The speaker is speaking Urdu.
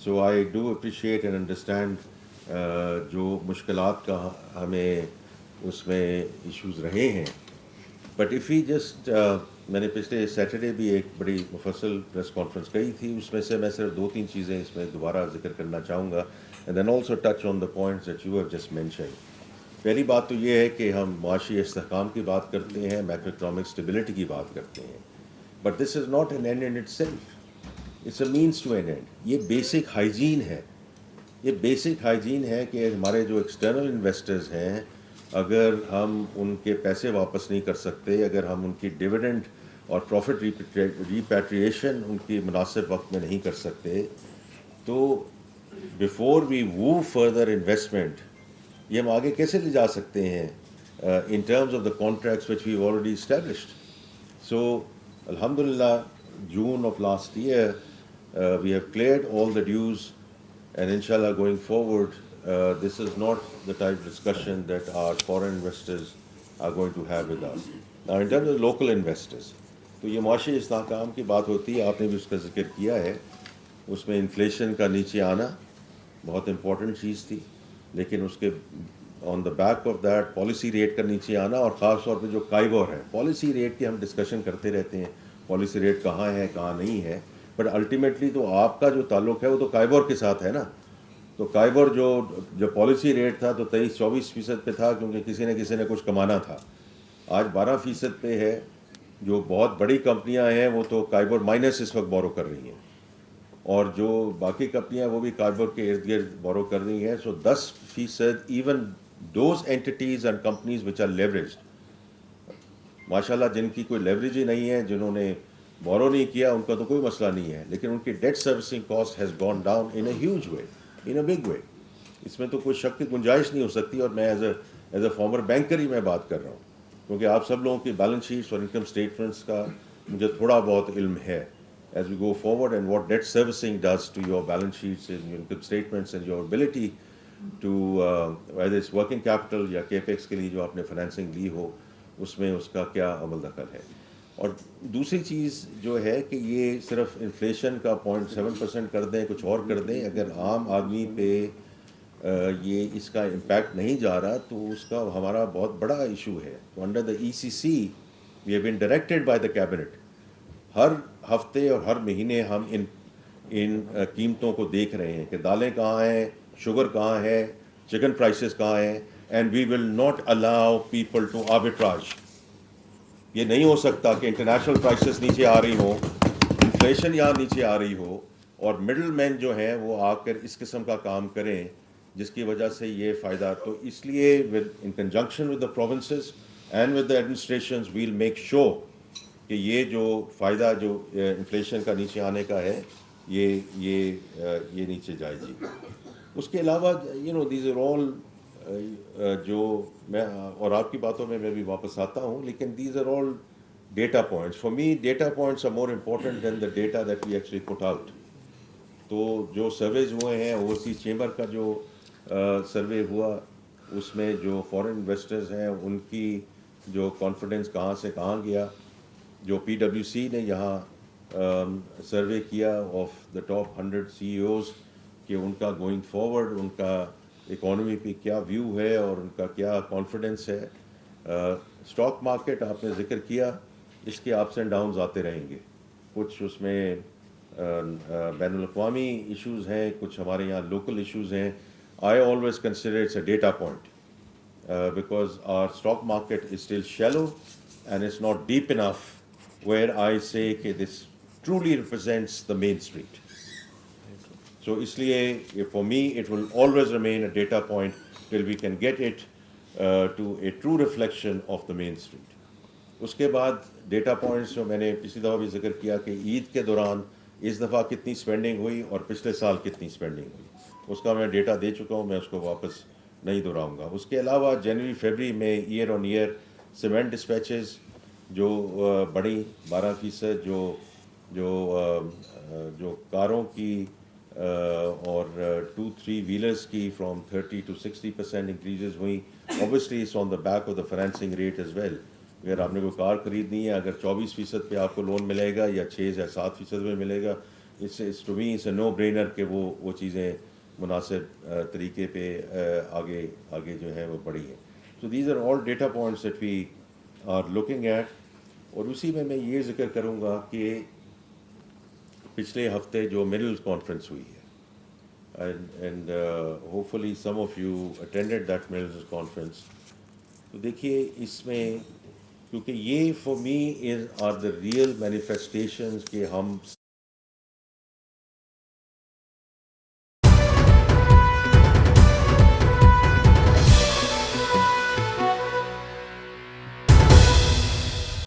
So I do appreciate and understand جو مشکلات کا ہمیں اس میں ایشوز رہے ہیں. بٹ اف ہی جسٹ میں نے پچھلے سیٹرڈے بھی ایک بڑی مفصل پریس کانفرنس کہی تھی، اس میں سے میں صرف 2-3 چیزیں اس میں دوبارہ ذکر کرنا چاہوں گا، and then also touch on the points that you have just mentioned. پہلی بات تو یہ ہے کہ ہم معاشی استحکام کی بات کرتے ہیں، میکرو اکنامک اسٹیبلٹی کی بات کرتے ہیں، but this is not an end in itself, it's a means to an end. یہ بیسک ہائیجین ہے، یہ بیسک ہائیجین ہے کہ ہمارے جو ایکسٹرنل انویسٹرز ہیں، اگر ہم ان کے پیسے واپس نہیں کر سکتے، اگر ہم ان کی ڈویڈنڈ اور پروفٹ ریپیٹریشن ان کی مناسب وقت میں نہیں کر سکتے، تو بیفور وی وو فردر انویسٹمنٹ یہ ہم آگے کیسے لے جا سکتے ہیں in terms of the contracts which we already established. So الحمد للہ June of last year we have cleared all the dues. And inshallah, going forward, this is not the type of discussion that our foreign investors are going to have with us. Now, in terms of local investors, تو یہ معاشی استحکام کی بات ہوتی ہے، آپ نے بھی اس کا ذکر کیا ہے. اس میں انفلیشن کا نیچے آنا بہت امپورٹنٹ چیز تھی، لیکن اس کے on the back of that policy rate کا نیچے آنا، اور خاص طور پہ جو کائبور ہے، پالیسی ریٹ کی ہم ڈسکشن کرتے رہتے ہیں، پالیسی ریٹ کہاں ہے کہاں نہیں ہے، بٹ الٹیمیٹلی تو آپ کا جو تعلق ہے وہ تو کائبور کے ساتھ ہے نا. تو کائبور جو پالیسی ریٹ تھا تو 23-24% پہ تھا، کیونکہ کسی نے کچھ کمانا تھا. آج 12% پہ ہے. جو بہت بڑی کمپنیاں ہیں وہ تو کائبور مائنس اس وقت بورو کر رہی ہیں، اور جو باقی کمپنیاں وہ بھی کائبور کے ارد گرد بورو کر رہی ہیں. So 10% even those entities and companies which are leveraged, ماشاء اللہ جن کی کوئی لیوریج ہی نہیں ہے، جنہوں نے بورو نہیں کیا، ان کا تو کوئی مسئلہ نہیں ہے، لیکن ان کی debt servicing cost has gone down in a huge way, in a big way. اس میں تو کوئی شک کی گنجائش نہیں ہو سکتی. اور میں ایز اے فارمر بینکر ہی میں بات کر رہا ہوں، کیونکہ آپ سب لوگوں کی بیلنس شیٹس اور انکم اسٹیٹمنٹس کا مجھے تھوڑا بہت علم ہے. As we go forward and what debt servicing does to your balance sheets and your income statements and your ability to whether it's working capital یا کیپیکس کے لیے جو آپ نے فائنینسنگ لی ہو، اس میں اس کا کیا عمل دخل ہے. اور دوسری چیز جو ہے کہ یہ صرف انفلیشن کا 0.7% کر دیں، کچھ اور کر دیں، اگر عام آدمی پہ یہ اس کا امپیکٹ نہیں جا رہا تو اس کا ہمارا بہت بڑا ایشو ہے. Under the ECC we have been directed by the cabinet. ہر ہفتے اور ہر مہینے ہم ان قیمتوں کو دیکھ رہے ہیں کہ دالیں کہاں ہیں، شوگر کہاں ہے، چکن پرائسز کہاں ہیں، and we will not allow people to arbitrage. یہ نہیں ہو سکتا کہ انٹرنیشنل پرائسز نیچے آ رہی ہوں، انفلیشن یہاں نیچے آ رہی ہو، اور مڈل مین جو ہیں وہ آ کر اس قسم کا کام کریں جس کی وجہ سے یہ فائدہ. تو اس لیے in conjunction with the provinces and with the administrations will make sure کہ یہ جو فائدہ جو انفلیشن کا نیچے آنے کا ہے یہ نیچے جائے. جی اس کے علاوہ دیز آر آل جو میں اور آپ کی باتوں میں بھی واپس آتا ہوں، لیکن these are all data points. For me data points are more important than the data that we actually put out. تو جو سرویز ہوئے ہیں، اوورسیز چیمبر کا جو سروے ہوا، اس میں جو فارن انویسٹرز ہیں ان کی جو کانفیڈنس کہاں سے کہاں گیا. جو PwC نے یہاں سروے کیا آف دا ٹاپ 100 CEOs کہ ان کا گوئنگ فارورڈ ان کا اکانومی پہ کیا ویو ہے اور ان کا کیا کانفیڈنس ہے. اسٹاک مارکیٹ آپ نے ذکر کیا، اس کے اپس اینڈ ڈاؤنز آتے رہیں گے. کچھ اس میں بین الاقوامی ایشوز ہیں، کچھ ہمارے یہاں لوکل ایشوز ہیں. I always consider it's a data point because our stock market is still shallow and it's not deep enough where I say کہ this truly represents the main street. So اس لیے for me it will always remain a data point till we can get it to a true reflection of the main street. اس کے بعد ڈیٹا پوائنٹس جو میں نے پچھلی دفعہ بھی ذکر کیا کہ عید کے دوران اس دفعہ کتنی اسپینڈنگ ہوئی اور پچھلے سال کتنی اسپینڈنگ ہوئی، اس کا میں ڈیٹا دے چکا ہوں، میں اس کو واپس نہیں دہراؤں گا. اس کے علاوہ جنوری فیبری میں ایئر آن ایئر سیمنٹ ڈسپیچز جو بڑی 12%، جو کاروں کی اور 2-3 ویلرز کی فرام 30 to 60% انکریزز ہوئیں. Obviously it's on the back of the financing rate as well. اگر آپ نے کوئی کار خریدنی ہے، اگر 24% پہ آپ کو لون ملے گا یا 6 یا 7% میں ملے گا، to me it's a no brainer کہ وہ چیزیں مناسب طریقے پہ آگے جو ہے وہ بڑھی ہیں. So these are all data points that we are looking at. اور اسی میں یہ ذکر کروں گا کہ پچھلے ہفتے جو ملز کانفرنس ہوئی ہے and hopefully some of you attended that mills conference. تو دیکھیے اس میں کیونکہ یہ for me are the real manifestations کہ ہم